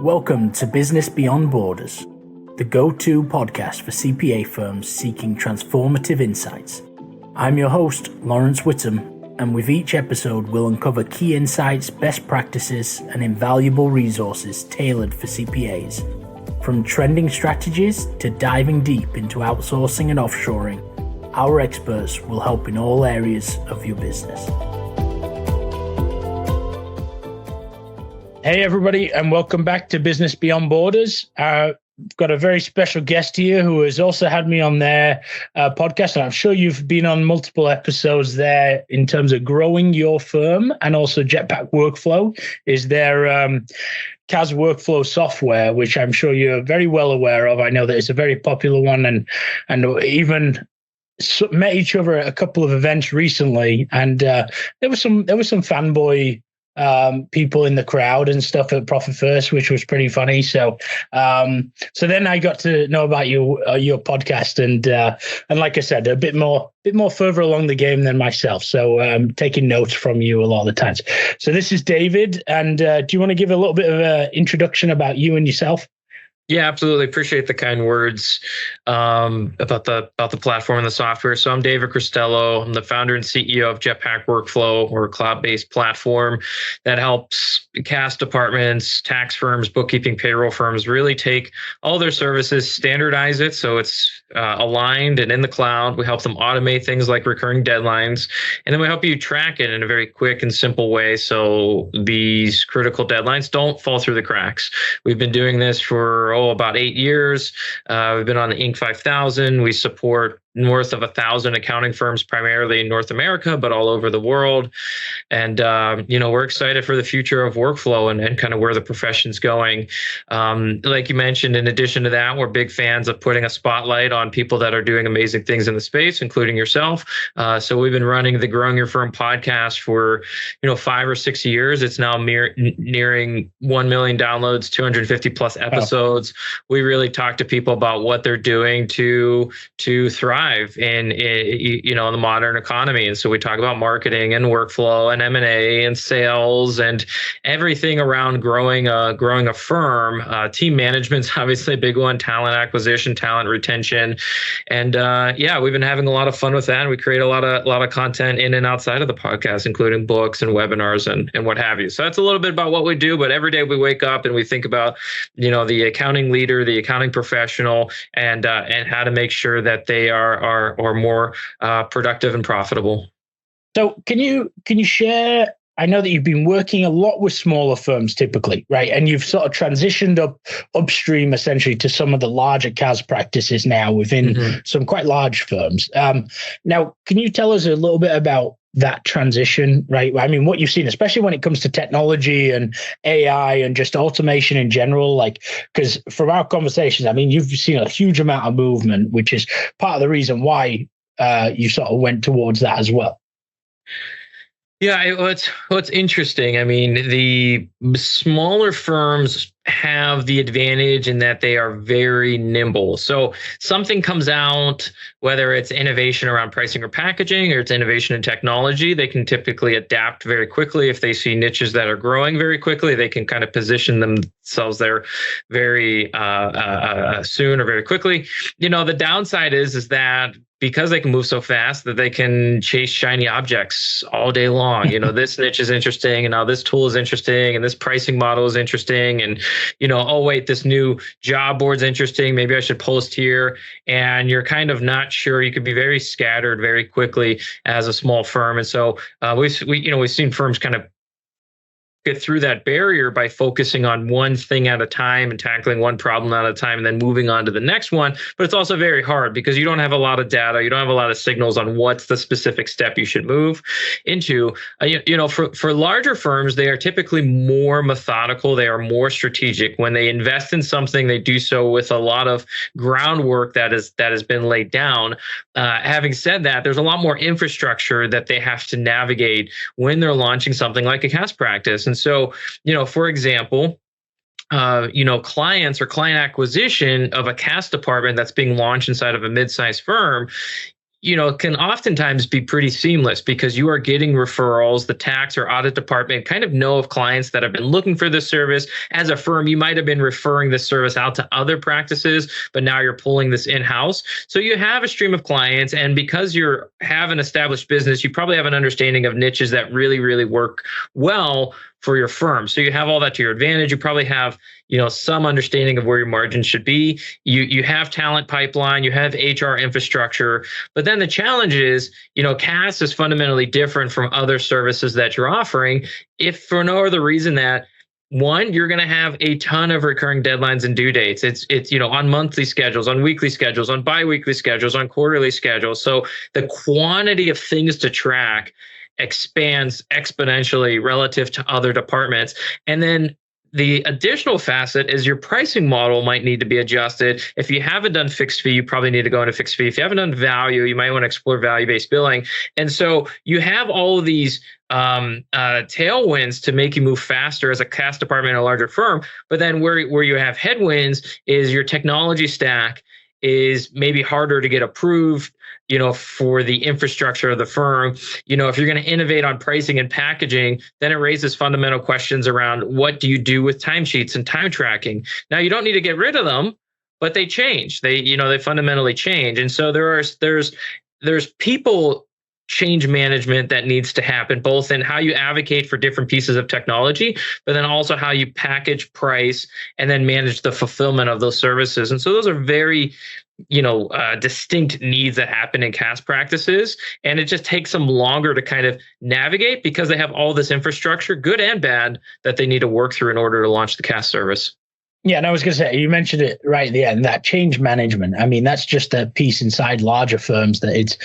Welcome to Business Beyond Borders, the go-to podcast for CPA firms seeking transformative insights. I'm your host, Lawrence Whittam, and with each episode we'll uncover key insights, best practices, and invaluable resources tailored for CPAs. From trending strategies to diving deep into outsourcing and offshoring, our experts will help in all areas of your business. Hey everybody, and welcome back to Business Beyond Borders. I've got a very special guest here who has also had me on their podcast, and I'm sure you've been on multiple episodes there in terms of growing your firm, and also Jetpack Workflow is their CAS workflow software, which I'm sure you're very well aware of. I know that it's a very popular one, and even met each other at a couple of events recently, and there was some fanboy people in the crowd and stuff at Profit First, which was pretty funny. So then I got to know about your podcast, and like I said, a bit more further along the game than myself. So taking notes from you a lot of the times. So this is David, and do you want to give a little bit of an introduction about you and yourself? Yeah, absolutely. Appreciate the kind words about the platform and the software. So I'm David Cristello. I'm the founder and CEO of Jetpack Workflow. We're a cloud-based platform that helps CAS departments, tax firms, bookkeeping, payroll firms really take all their services, standardize it so it's aligned and in the cloud. We help them automate things like recurring deadlines, and then we help you track it in a very quick and simple way so these critical deadlines don't fall through the cracks. We've been doing this for about 8 years. We've been on the Inc. 5000. We support north of 1,000 accounting firms, primarily in North America, but all over the world. And, we're excited for the future of workflow and kind of where the profession's going. Like you mentioned, in addition to that, we're big fans of putting a spotlight on people that are doing amazing things in the space, including yourself. So we've been running the Growing Your Firm podcast for, 5 or 6 years. It's now nearing 1 million downloads, 250 plus episodes. Wow. We really talk to people about what they're doing to thrive in the modern economy. And so we talk about marketing and workflow and M&A and sales and everything around growing a firm. Team management's obviously a big one, talent acquisition, talent retention. And we've been having a lot of fun with that. And we create a lot of content in and outside of the podcast, including books and webinars and what have you. So that's a little bit about what we do, but every day we wake up and we think about, the accounting leader, the accounting professional, and how to make sure that they are more productive and profitable. So can you share? I know that you've been working a lot with smaller firms typically, right? And you've sort of transitioned upstream essentially to some of the larger CAS practices now within some quite large firms. Now, can you tell us a little bit about that transition, right? I mean, what you've seen, especially when it comes to technology and AI and just automation in general, because from our conversations, I mean, you've seen a huge amount of movement, which is part of the reason why you sort of went towards that as well. Yeah, what's interesting, I mean, the smaller firms have the advantage in that they are very nimble. So something comes out, whether it's innovation around pricing or packaging, or it's innovation in technology, they can typically adapt very quickly. If they see niches that are growing very quickly, they can kind of position themselves there very soon or very quickly. The downside is that because they can move so fast that they can chase shiny objects all day long. This niche is interesting, and now this tool is interesting, and this pricing model is interesting, and oh wait, this new job board's interesting. Maybe I should post here. And you're kind of not sure. You could be very scattered very quickly as a small firm. And so we've seen firms kind of get through that barrier by focusing on one thing at a time and tackling one problem at a time and then moving on to the next one. But it's also very hard because you don't have a lot of data. You don't have a lot of signals on what's the specific step you should move into. For larger firms, they are typically more methodical. They are more strategic. When they invest in something, they do so with a lot of groundwork that has been laid down. Having said that, there's a lot more infrastructure that they have to navigate when they're launching something like a CAS practice. And so, for example, clients or client acquisition of a CAS department that's being launched inside of a mid-sized firm, can oftentimes be pretty seamless because you are getting referrals. The tax or audit department kind of know of clients that have been looking for this service. As a firm, you might have been referring this service out to other practices, but now you're pulling this in-house. So you have a stream of clients, and because you have an established business, you probably have an understanding of niches that really, really work well for your firm. So you have all that to your advantage. You probably have, some understanding of where your margins should be. You have talent pipeline, you have HR infrastructure. But then the challenge is, CAS is fundamentally different from other services that you're offering, if for no other reason that, one, you're going to have a ton of recurring deadlines and due dates. It's on monthly schedules, on weekly schedules, on biweekly schedules, on quarterly schedules. So the quantity of things to track expands exponentially relative to other departments. And then the additional facet is your pricing model might need to be adjusted. If you haven't done fixed fee, you probably need to go into fixed fee. If you haven't done value, you might want to explore value-based billing. And so you have all of these tailwinds to make you move faster as a CAS department in a larger firm. But then where you have headwinds is your technology stack is maybe harder to get approved, for the infrastructure of the firm. If you're going to innovate on pricing and packaging, then it raises fundamental questions around what do you do with timesheets and time tracking. Now, you don't need to get rid of them, but they change. They fundamentally change. And so there's people change management that needs to happen, both in how you advocate for different pieces of technology, but then also how you package, price, and then manage the fulfillment of those services. And so those are very, distinct needs that happen in CAS practices. And it just takes them longer to kind of navigate because they have all this infrastructure, good and bad, that they need to work through in order to launch the CAS service. Yeah, and I was going to say, you mentioned it right at the end, that change management. I mean, that's just a piece inside larger firms that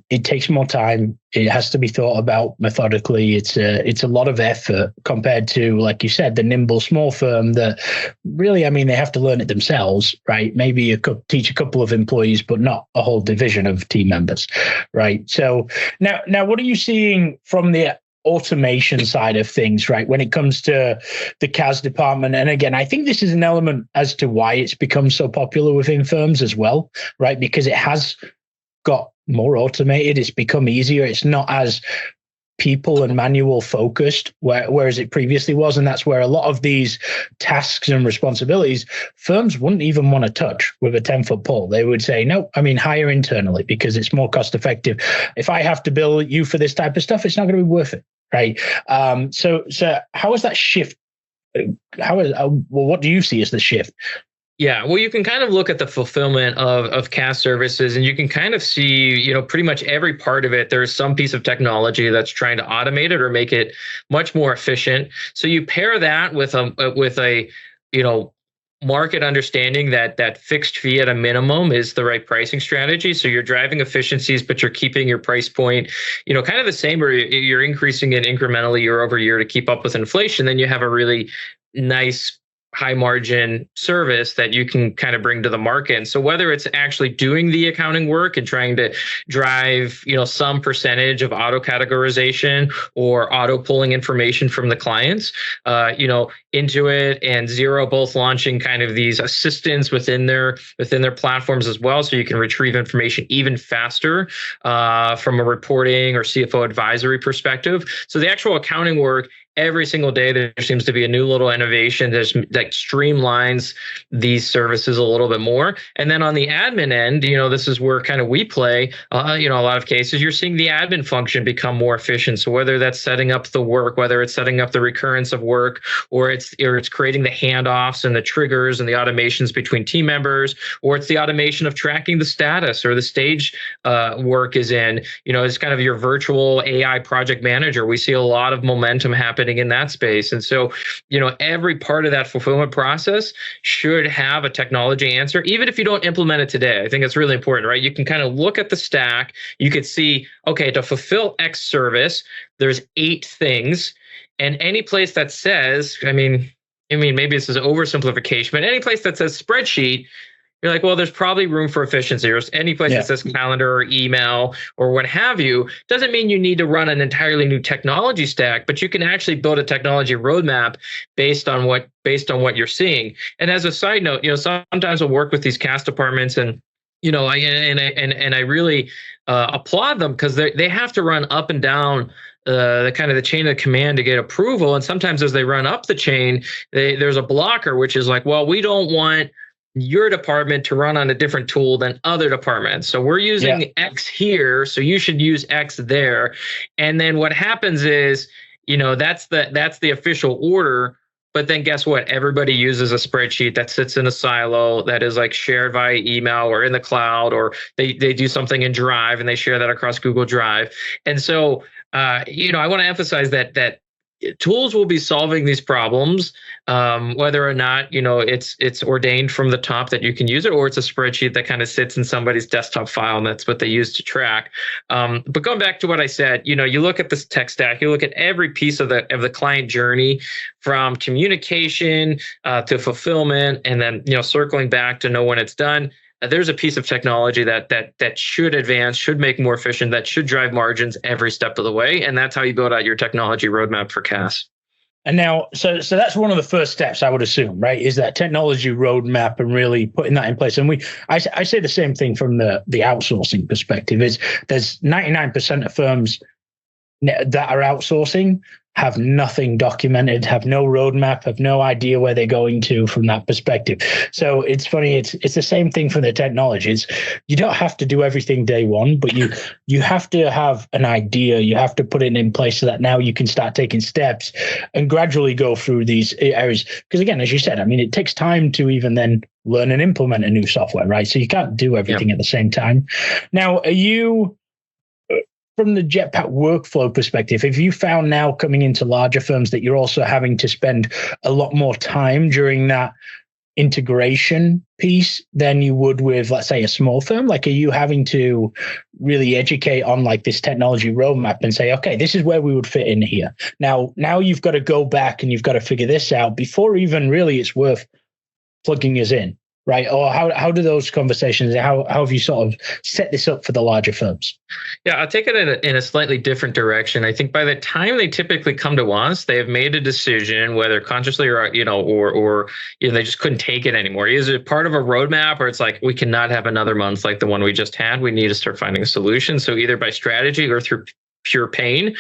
it takes more time. It has to be thought about methodically. It's a lot of effort compared to, like you said, the nimble small firm that really, I mean, they have to learn it themselves, right? Maybe you could teach a couple of employees, but not a whole division of team members, right? So now what are you seeing from the automation side of things, right? When it comes to the CAS department. And again, I think this is an element as to why it's become so popular within firms as well, right? Because it has got more automated. It's become easier. It's not as people and manual focused, whereas it previously was. And that's where a lot of these tasks and responsibilities, firms wouldn't even want to touch with a 10-foot pole. They would say, no, hire internally because it's more cost effective. If I have to bill you for this type of stuff, it's not going to be worth it. Right. So how is that shift? What do you see as the shift? Yeah, well, you can kind of look at the fulfillment of CAS services, and you can kind of see, pretty much every part of it. There's some piece of technology that's trying to automate it or make it much more efficient. So you pair that with a market understanding that fixed fee at a minimum is the right pricing strategy. So you're driving efficiencies, but you're keeping your price point, kind of the same, or you're increasing it incrementally year over year to keep up with inflation. Then you have a really nice high margin service that you can kind of bring to the market. And so whether it's actually doing the accounting work and trying to drive, some percentage of auto categorization or auto pulling information from the clients, into it, and Xero both launching kind of these assistants within their platforms as well, so you can retrieve information even faster from a reporting or CFO advisory perspective. So the actual accounting work, every single day there seems to be a new little innovation that streamlines these services a little bit more. And then on the admin end, this is where kind of we play. A lot of cases you're seeing the admin function become more efficient. So whether that's setting up the work, whether it's setting up the recurrence of work, or it's creating the handoffs and the triggers and the automations between team members, or it's the automation of tracking the status or the stage work is in. It's kind of your virtual AI project manager. We see a lot of momentum happening in that space. And so, every part of that fulfillment process should have a technology answer, even if you don't implement it today. I think it's really important, right? You can kind of look at the stack. You could see, okay, to fulfill X service, there's 8 things. And any place that says, maybe this is oversimplification, but any place that says spreadsheet, you're like, well, there's probably room for efficiency. Or any place that says calendar or email or what have you, doesn't mean you need to run an entirely new technology stack, but you can actually build a technology roadmap based on what you're seeing. And as a side note, sometimes we'll work with these CAS departments, and I really applaud them because they have to run up and down the kind of the chain of command to get approval. And sometimes as they run up the chain, there's a blocker, which is like, well, we don't want your department to run on a different tool than other departments. So we're using X here, so you should use X there. And then what happens is, that's the official order. But then guess what? Everybody uses a spreadsheet that sits in a silo that is like shared via email or in the cloud, or they do something in Drive and they share that across Google Drive. And so, I want to emphasize that tools will be solving these problems, whether or not it's ordained from the top that you can use it, or it's a spreadsheet that kind of sits in somebody's desktop file and that's what they use to track. But going back to what I said, you look at this tech stack, you look at every piece of the client journey, from communication to fulfillment, and then circling back to know when it's done. There's a piece of technology that should advance, should make more efficient, that should drive margins every step of the way. And that's how you build out your technology roadmap for CAS. And now, so that's one of the first steps, I would assume, right? Is that technology roadmap and really putting that in place. And I say the same thing from the outsourcing perspective. Is there's 99% of firms that are outsourcing have nothing documented, have no roadmap, have no idea where they're going to from that perspective. So it's funny, it's the same thing for the technologies. You don't have to do everything day one, but you have to have an idea. You have to put it in place so that now you can start taking steps and gradually go through these areas. Because again, as you said, it takes time to even then learn and implement a new software, right? So you can't do everything at the same time. Now, are you, from the Jetpack workflow perspective, have you found now coming into larger firms that you're also having to spend a lot more time during that integration piece than you would with, let's say, a small firm? Like, are you having to really educate on like this technology roadmap and say, okay, this is where we would fit in here. Now you've got to go back and you've got to figure this out before even really it's worth plugging us in, right? Or how do those conversations, how have you sort of set this up for the larger firms? Yeah, I'll take it in a slightly different direction. I think by the time they typically come to us, they have made a decision, whether consciously or they just couldn't take it anymore. Is it part of a roadmap, or it's like, we cannot have another month like the one we just had. We need to start finding a solution. So either by strategy or through pure pain,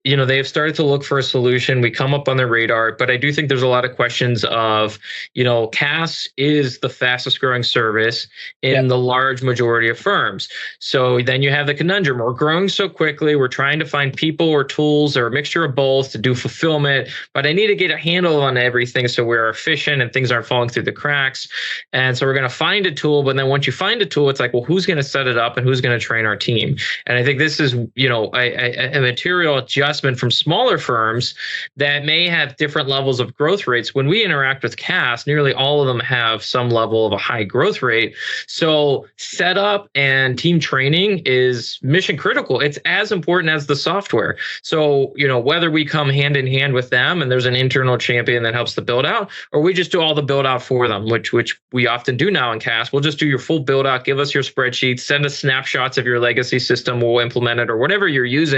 they've started to look for a solution. We come up on their radar, but I do think there's a lot of questions of, CAS is the fastest growing service in the large majority of firms. So then you have the conundrum. We're growing so quickly. We're trying to find people or tools or a mixture of both to do fulfillment, but I need to get a handle on everything so we're efficient and things aren't falling through the cracks. And so we're going to find a tool, but then once you find a tool, it's like, well, who's going to set it up and who's going to train our team? And I think this is, a material adjustment from smaller firms that may have different levels of growth rates. When we interact with CAS, nearly all of them have some level of a high growth rate. So setup and team training is mission critical. It's as important as the software. So, whether we come hand in hand with them and there's an internal champion that helps the build out, or we just do all the build out for them, which we often do now in CAS. We'll just do your full build out, give us your spreadsheet, send us snapshots of your legacy system, we'll implement it, or whatever you're using.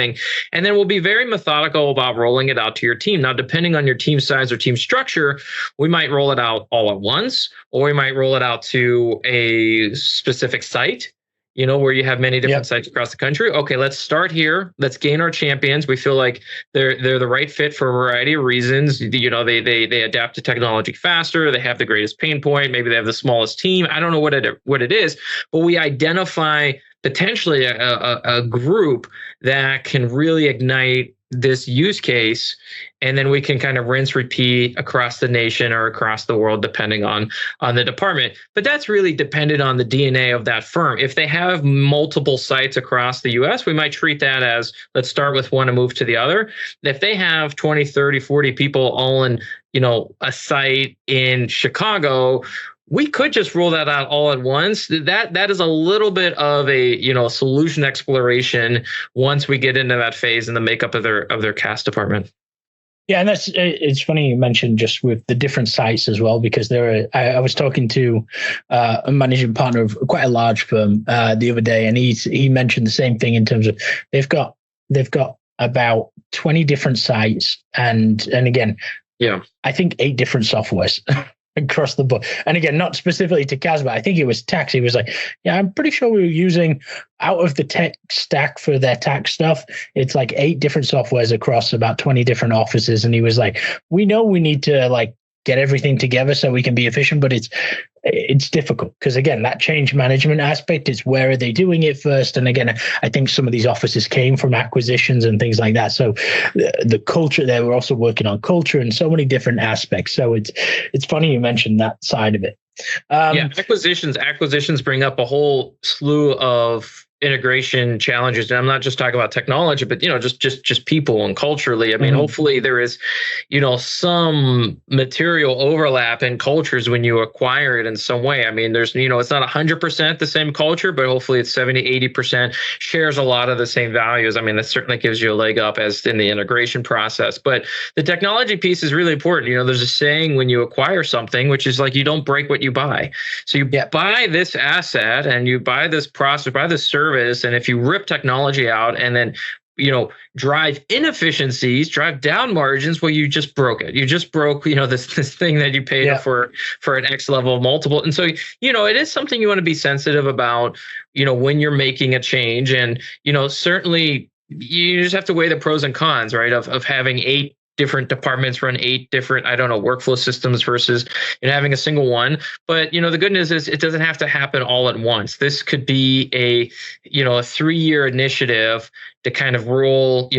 And then we'll be very methodical about rolling it out to your team. Now, depending on your team size or team structure, we might roll it out all at once, or we might roll it out to a specific site, where you have many different sites across the country. Okay, let's start here. Let's gain our champions. We feel like they're the right fit for a variety of reasons. They adapt to technology faster. They have the greatest pain point. Maybe they have the smallest team. I don't know what it is, but we identify potentially a group that can really ignite this use case, and then we can kind of rinse, repeat across the nation or across the world, depending on the department. But that's really dependent on the DNA of that firm. If they have multiple sites across the US, we might treat that as, let's start with one and move to the other. If they have 20, 30, 40 people all in, a site in Chicago, we could just roll that out all at once. That is a little bit of a solution exploration once we get into that phase in the makeup of their CAS department. Yeah, and it's funny you mentioned just with the different sites as well, because I was talking to a managing partner of quite a large firm the other day, and he mentioned the same thing in terms of they've got about 20 different sites, and again, I think 8 different softwares. across the board. And again, not specifically to Kaz, but I think it was tax. He was like, yeah, I'm pretty sure we were using out of the tech stack for their tax stuff. It's like 8 different softwares across about 20 different offices. And he was like, we know we need to like get everything together so we can be efficient, but it's difficult because again, that change management aspect is where are they doing it first? And again, I think some of these offices came from acquisitions and things like that. So the culture, they were also working on culture and so many different aspects. So it's funny you mentioned that side of it. Acquisitions bring up a whole slew of integration challenges, and I'm not just talking about technology, but just people and culturally. I mean, hopefully there is, some material overlap in cultures when you acquire it in some way. I mean, there's, it's not 100% the same culture, but hopefully it's 70-80% shares a lot of the same values. I mean, that certainly gives you a leg up as in the integration process. But the technology piece is really important. There's a saying when you acquire something, which is like you don't break what you buy. So you buy this asset and you buy this process, buy this service. And if you rip technology out and then, drive inefficiencies, drive down margins, well, you just broke it. You just broke, this thing that you paid for an X level multiple. And so, it is something you want to be sensitive about, when you're making a change. And, certainly you just have to weigh the pros and cons, right? Of having 8 different departments run 8 different, workflow systems versus having a single one. But, the good news is it doesn't have to happen all at once. This could be a 3-year initiative to kind of roll,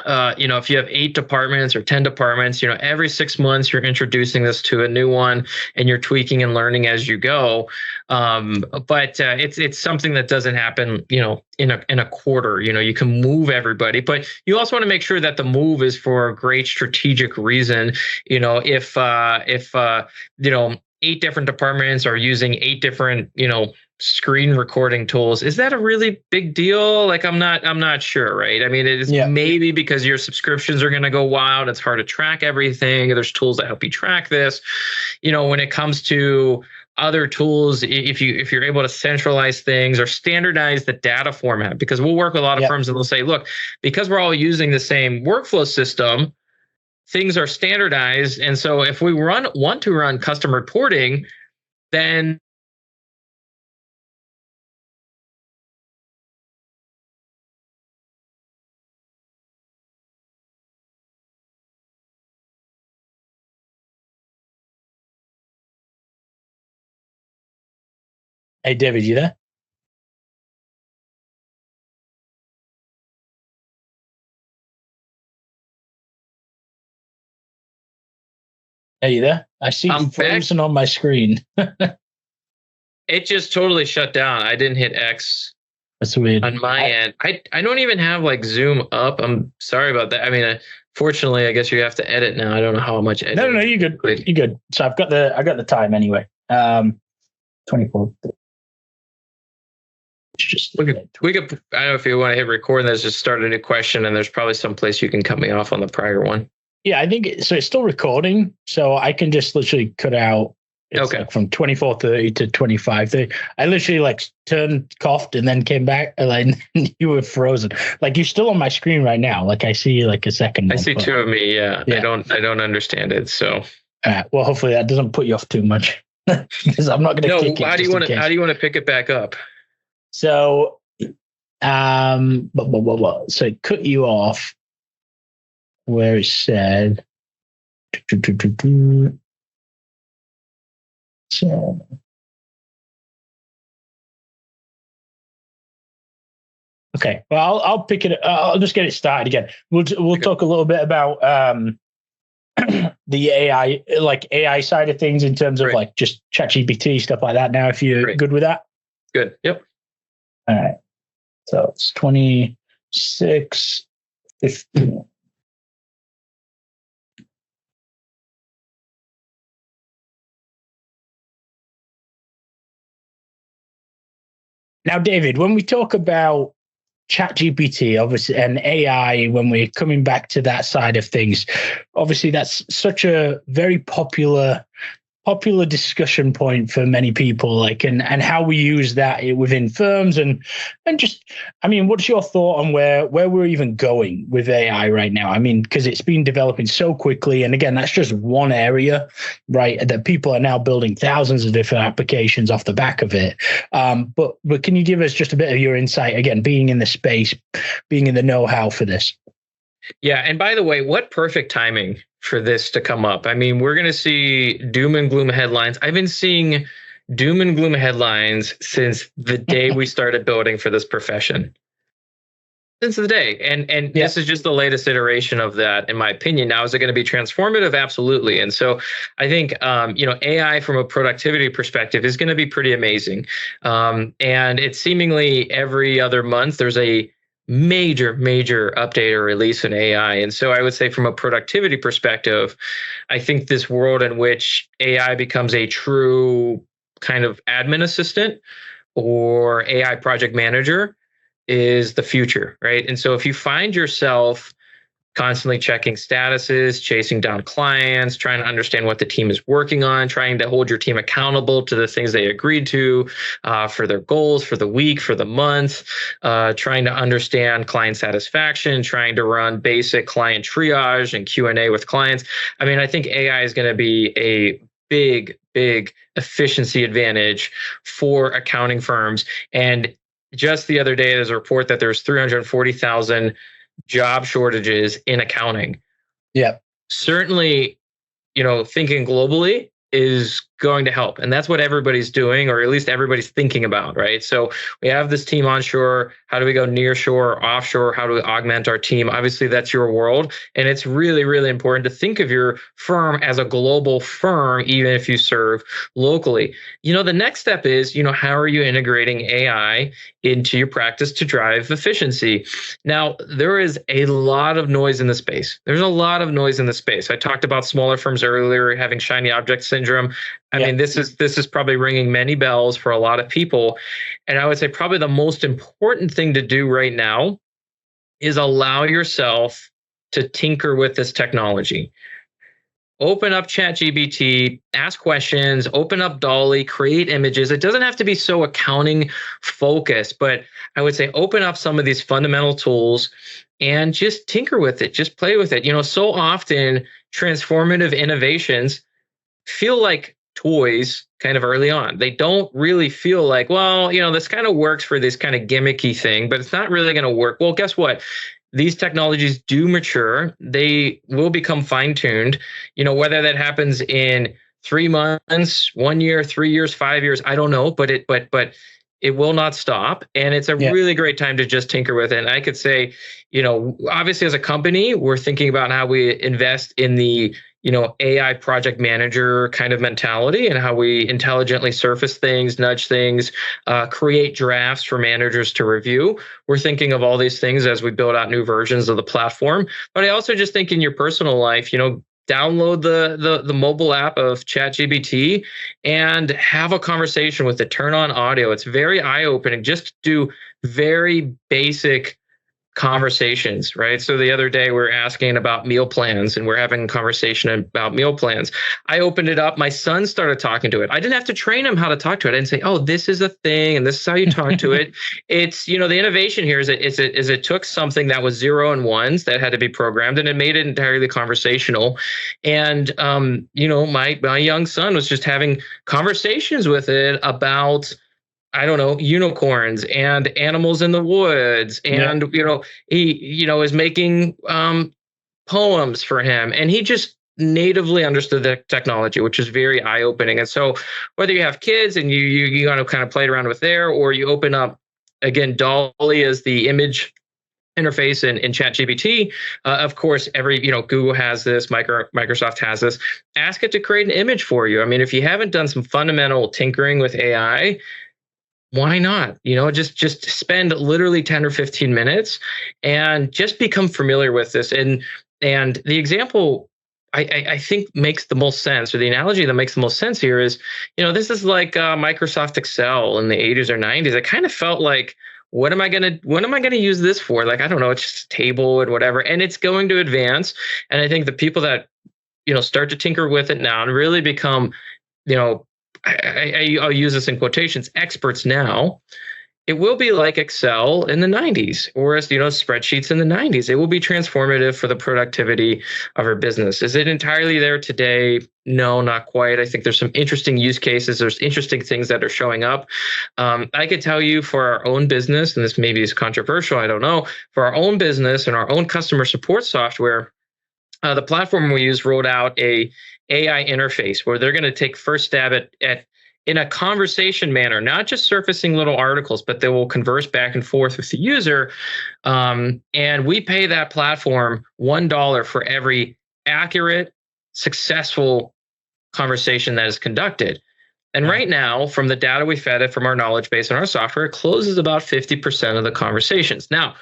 if you have 8 departments or 10 departments, every 6 months you're introducing this to a new one and you're tweaking and learning as you go. But it's something that doesn't happen, in a quarter. You can move everybody, but you also want to make sure that the move is for a great strategic reason. If 8 different departments are using 8 different, screen recording tools, is that a really big deal? Like, I'm not sure, right? I mean, it is maybe because your subscriptions are going to go wild. It's hard to track everything. There's tools that help you track this. When it comes to other tools, if you're able to centralize things or standardize the data format, because we'll work with a lot of firms and they'll say, look, because we're all using the same workflow system, things are standardized. And so if we want to run custom reporting, then Hey, David, you there? Are you there? I see you frozen on my screen. It just totally shut down. I didn't hit X. That's weird. On my end. I don't even have like Zoom up. I'm sorry about that. I mean, fortunately, I guess you have to edit now. I don't know how much editing. No, you're good. You're good. So I got the time anyway. 24. We could. I don't know if you want to hit record. There's just start a new question, and there's probably some place you can cut me off on the prior one. Yeah, I think so. It's still recording, so I can just literally cut out. It's like from 24:30 to 25:30. I literally coughed and then came back, and you were frozen. Like you're still on my screen right now. Like I see like a second. I see 2 of me. Yeah. I don't understand it. So. Well, hopefully that doesn't put you off too much, because I'm not going to kick it. How do you want to pick it back up? So, so it cut you off where it said, so, okay. Well, I'll pick it. I'll just get it started again. We'll talk a little bit about the AI side of things in terms of like just ChatGPT stuff like that. Now, if you're good with that. Good. Yep. All right. So it's 26:15. Now, David, when we talk about ChatGPT, obviously, and AI, when we're coming back to that side of things, obviously that's such a very popular popular discussion point for many people, like, and how we use that within firms, and just, I mean, what's your thought on where we're even going with AI right now? I mean, because it's been developing so quickly, and again, that's just one area, right? That people are now building thousands of different applications off the back of it. But can you give us just a bit of your insight, again, being in the space, being in the know-how for this? Yeah. And by the way, what perfect timing for this to come up. I mean, we're going to see doom and gloom headlines. I've been seeing doom and gloom headlines since the day we started building for this profession. Since the day. And this is just the latest iteration of that, in my opinion. Now, is it going to be transformative? Absolutely. And so I think, AI from a productivity perspective is going to be pretty amazing. And it's seemingly every other month, there's a major update or release in AI. And so I would say from a productivity perspective, I think this world in which AI becomes a true kind of admin assistant or AI project manager is the future, right? And so if you find yourself constantly checking statuses, chasing down clients, trying to understand what the team is working on, trying to hold your team accountable to the things they agreed to for their goals, for the week, for the month, trying to understand client satisfaction, trying to run basic client triage and Q&A with clients. I mean, I think AI is going to be a big efficiency advantage for accounting firms. And just the other day, there's a report that there's 340,000 job shortages in accounting. Yeah. Certainly, thinking globally is going to help. And that's what everybody's doing, or at least everybody's thinking about, right? So we have this team onshore. How do we go near shore, offshore? How do we augment our team? Obviously, that's your world. And it's really important to think of your firm as a global firm, even if you serve locally. The next step is, how are you integrating AI into your practice to drive efficiency? Now, there is a lot of noise in the space. There's a lot of noise in the space. I talked about smaller firms earlier having shiny object syndrome. I mean, this is probably ringing many bells for a lot of people. And I would say probably the most important thing to do right now is allow yourself to tinker with this technology. Open up ChatGPT, ask questions, open up Dolly, create images. It doesn't have to be so accounting focused, but I would say open up some of these fundamental tools and just tinker with it, just play with it. So often transformative innovations feel like toys kind of early on. They don't really feel like, well, this kind of works for this kind of gimmicky thing, but it's not really going to work. Well, guess what? These technologies do mature. They will become fine-tuned. Whether that happens in 3 months, 1 year, 3 years, 5 years, I don't know, but it will not stop. And it's a really great time to just tinker with it. And I could say, obviously as a company, we're thinking about how we invest in the AI project manager kind of mentality and how we intelligently surface things, nudge things, create drafts for managers to review. We're thinking of all these things as we build out new versions of the platform. But I also just think in your personal life, download the mobile app of ChatGPT and have a conversation with it. Turn on audio. It's very eye-opening. Just do very basic conversations, right? So the other day we're asking about meal plans and we're having a conversation about meal plans. I opened it up. My son started talking to it. I didn't have to train him how to talk to it. I didn't say, oh, this is a thing and this is how you talk to it. It's, the innovation here is it took something that was 0 and 1s that had to be programmed and it made it entirely conversational. And, my young son was just having conversations with it about, I don't know, unicorns and animals in the woods. And, he, is making poems for him. And he just natively understood the technology, which is very eye-opening. And so whether you have kids and you want to kind of play around with there, or you open up, again, Dolly as the image interface in ChatGPT, of course, Google has this, Microsoft has this. Ask it to create an image for you. I mean, if you haven't done some fundamental tinkering with AI, why not? Just spend literally 10 or 15 minutes and just become familiar with this. And the example I think makes the most sense, or the analogy that makes the most sense here is, this is like Microsoft Excel in the 80s or 90s. It kind of felt like, what am I gonna use this for? Like, I don't know, it's just a table and whatever. And it's going to advance. And I think the people that, start to tinker with it now and really become I'll use this in quotations, experts now, it will be like Excel in the 90s, or spreadsheets in the 90s. It will be transformative for the productivity of our business. Is it entirely there today? No, not quite. I think there's some interesting use cases. There's interesting things that are showing up. I could tell you for our own business, and this maybe is controversial, I don't know, for our own business and our own customer support software, the platform we use rolled out a AI interface where they're going to take first stab at in a conversation manner, not just surfacing little articles, but they will converse back and forth with the user. And we pay that platform $1 for every accurate, successful conversation that is conducted. And right now, from the data we fed it from our knowledge base and our software, it closes about 50% of the conversations. Now,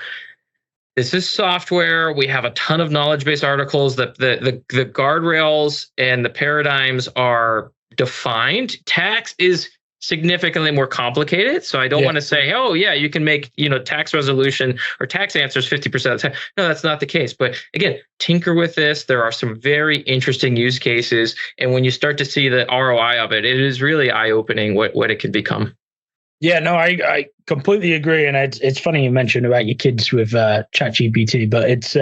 this is software. We have a ton of knowledge base articles. The guardrails and the paradigms are defined. Tax is significantly more complicated. So I don't want to say, oh yeah, you can make, tax resolution or tax answers 50% of the time. No, that's not the case. But again, tinker with this. There are some very interesting use cases. And when you start to see the ROI of it, it is really eye-opening what it could become. Yeah, no, I completely agree. And it's funny you mentioned about your kids with ChatGPT, but it's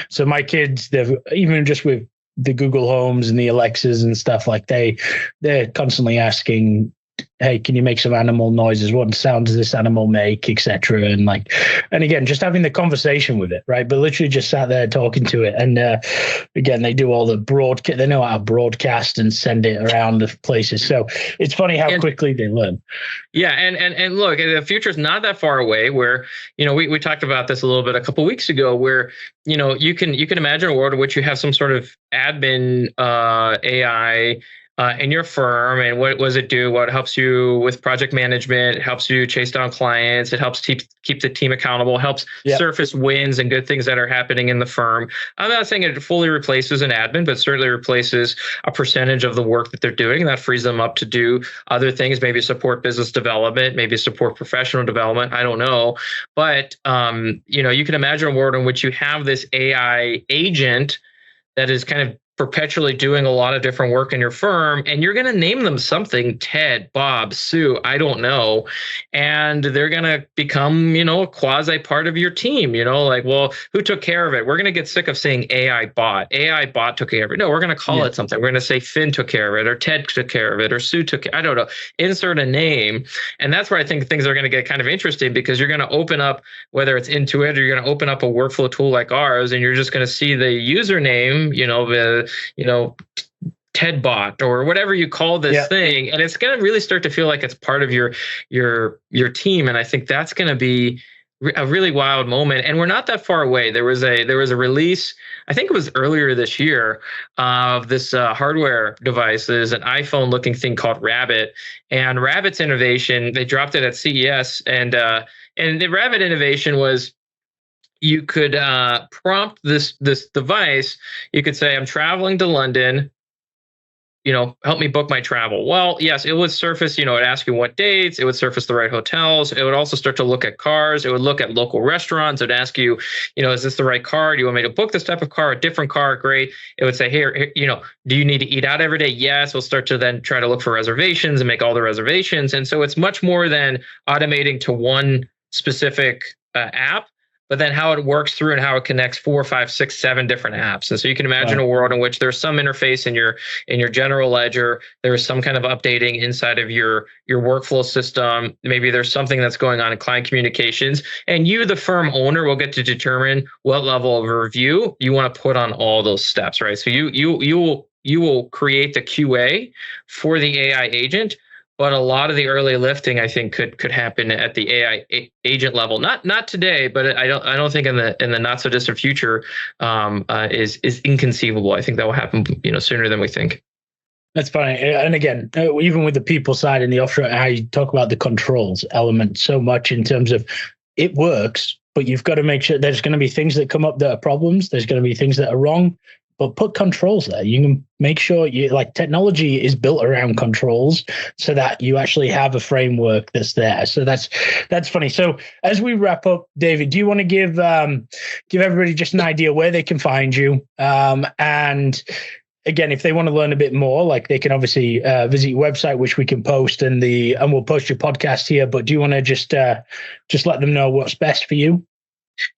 so my kids, they've even just with the Google Homes and the Alexas and stuff, like they're constantly asking, hey, can you make some animal noises? What sound does this animal make, etc. And again, just having the conversation with it, right? But literally just sat there talking to it. And again, they do all the broadcast. They know how to broadcast and send it around the places. So it's funny how quickly they learn. Yeah, and look, the future is not that far away. Where we talked about this a little bit a couple of weeks ago, where you can imagine a world in which you have some sort of admin AI in your firm, and what does it do? What helps you with project management? It helps you chase down clients. It helps keep the team accountable. Helps surface wins and good things that are happening in the firm. I'm not saying it fully replaces an admin, but certainly replaces a percentage of the work that they're doing. That frees them up to do other things, maybe support business development, maybe support professional development. I don't know, but you can imagine a world in which you have this AI agent that is kind of perpetually doing a lot of different work in your firm, and you're going to name them something, Ted, Bob, Sue, I don't know. And they're going to become, a quasi part of your team, well, who took care of it? We're going to get sick of saying AI bot took care of it. No, we're going to call it something. We're going to say Finn took care of it, or Ted took care of it, or Sue took, I don't know, insert a name. And that's where I think things are going to get kind of interesting, because you're going to open up, whether it's Intuit, or you're going to open up a workflow tool like ours, and you're just going to see the username, TedBot or whatever you call this thing, and it's going to really start to feel like it's part of your team. And I think that's going to be a really wild moment. And we're not that far away. There was a release, I think it was earlier this year, of this hardware device. There's an iPhone looking thing called Rabbit, and Rabbit's innovation, they dropped it at CES, and the Rabbit innovation was, you could prompt this device. You could say, I'm traveling to London, help me book my travel. Well, yes, it would surface, it'd ask you what dates, it would surface the right hotels. It would also start to look at cars. It would look at local restaurants. It would ask you, is this the right car? Do you want me to book this type of car, a different car? Great. It would say, here, do you need to eat out every day? Yes. We'll start to then try to look for reservations and make all the reservations. And so it's much more than automating to one specific app, but then how it works through and how it connects 4, 5, 6, 7 different apps. And so you can imagine a world in which there's some interface in your general ledger. There is some kind of updating inside of your workflow system. Maybe there's something that's going on in client communications, and you, the firm owner, will get to determine what level of review you want to put on all those steps, right? So you will create the QA for the AI agent. But a lot of the early lifting, I think, could happen at the AI agent level. Not today, but I don't think in the not so distant future is inconceivable. I think that will happen, sooner than we think. That's funny. And again, even with the people side and the offshore, how you talk about the controls element so much in terms of it works, but you've got to make sure there's going to be things that come up that are problems. There's going to be things that are wrong. But put controls there. You can make sure technology is built around controls so that you actually have a framework that's there. So that's funny. So as we wrap up, David, do you want to give everybody just an idea where they can find you, and again, if they want to learn a bit more, like they can obviously visit your website, which we can post, and we'll post your podcast here. But do you want to just let them know what's best for you?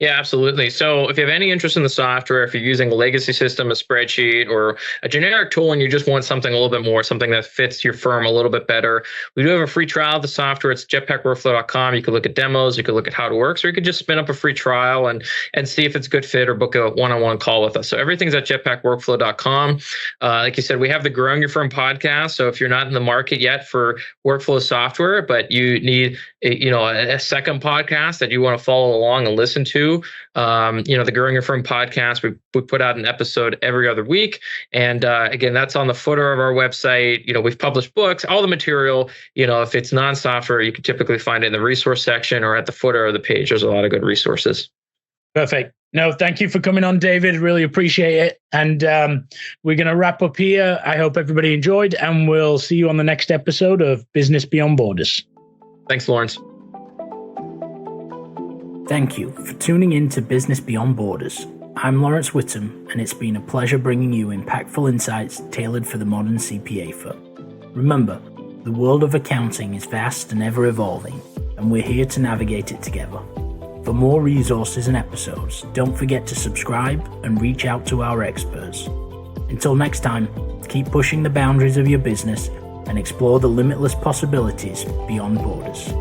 Yeah, absolutely. So if you have any interest in the software, if you're using a legacy system, a spreadsheet, or a generic tool, and you just want something a little bit more, something that fits your firm a little bit better, we do have a free trial of the software. It's jetpackworkflow.com. You can look at demos, you can look at how it works, or you could just spin up a free trial and see if it's a good fit or book a one-on-one call with us. So everything's at jetpackworkflow.com. Like you said, we have the Growing Your Firm podcast. So if you're not in the market yet for workflow software, but you need a second podcast that you want to follow along and listen to, the Growing Your Firm podcast, we put out an episode every other week. And again, that's on the footer of our website. We've published books, all the material, if it's non-software, you can typically find it in the resource section or at the footer of the page. There's a lot of good resources. Perfect. No, thank you for coming on, David. Really appreciate it. And we're going to wrap up here. I hope everybody enjoyed, and we'll see you on the next episode of Business Beyond Borders. Thanks, Lawrence. Thank you for tuning in to Business Beyond Borders. I'm Lawrence Whittam, and it's been a pleasure bringing you impactful insights tailored for the modern CPA firm. Remember, the world of accounting is vast and ever evolving, and we're here to navigate it together. For more resources and episodes, don't forget to subscribe and reach out to our experts. Until next time, keep pushing the boundaries of your business and explore the limitless possibilities beyond borders.